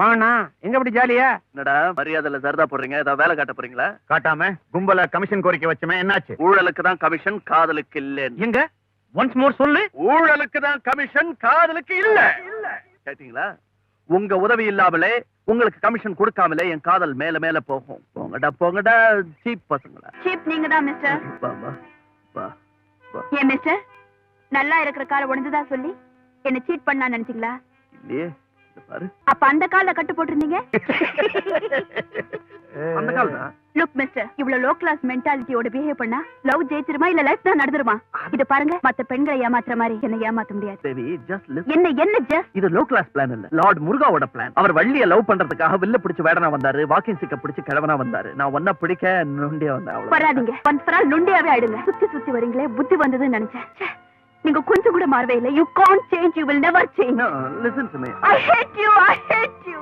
வாங்கண்ணா, எங்க அப்படி ஜாலியா? என்னடா மரியாதையில சரதா போடுறீங்க? ஏதாவது வேலை காட்ட போறீங்களா? காட்டாம கும்பல கமிஷன் கோரிக்கை வச்சுமே, என்னாச்சு? ஊழலுக்கு தான் கமிஷன், காதலுக்கு இல்ல. எங்க ஒன்ஸ் மோர் சொல்லு. ஊழலுக்கு தான் கமிஷன், காதலுக்கு இல்ல. கேட்டீங்களா? உங்க உதவி இல்லாமலே, உங்களுக்கு கமிஷன் கொடுக்காமலே என் காதல் மேல மேல போகும். போங்கடா போங்கடா சீப் பசங்களா. சீப் நீங்க தான் மிஸ்டர். வா வா வா வா. ஏன் மிஸ்டர், நல்லா இருக்கிற கால உடஞ்சுதா சொல்லி என்ன சீட் பண்ணா நினைச்சீங்களா? இல்லையே, இத பாரு. அப்ப அந்த கால கட்டு போட்டிருந்தீங்க. அந்த கால் தான். லுக் மிஸ்டர், இவ்வளவு லோ கிளாஸ் மென்டாலிட்டியோட பிஹேவ் பண்ணா லவ் ஜெயிச்சிருமா இல்ல லைஃப் தான் நடந்துருமா? இது பாருங்க, மத்த பெண்களை ஏமாத்துற மாதிரி என்ன ஏமாத்த முடியாது. தேவி, just listen. என்ன ஜஸ்ட்? இது லோ கிளாஸ் பிளான் இல்ல, லார்ட் முருகாவோட பிளான். அவர் வள்ளிய லவ் பண்றதுக்காக வில்ல பிடிச்சு வேடனா வந்தாரு, வாக்கிங் சிக்க பிடிச்சு கிழவனா வந்தாரு. நான் ஒன்ன பிடிக்க நொண்டியா வந்தேன். வராதீங்க, ஒன்ஸ் ஃபார் ஆல் நொண்டியாவே ஆயிடுங்க. சுத்தி சுத்தி வரீங்களே, புத்தி வந்ததுன்னு நினைச்சேன். ச்சே, நீங்க கொஞ்சம் கூட மாறவே இல்லை. You can't change, you will never change. Listen to me. I hate you, I hate you.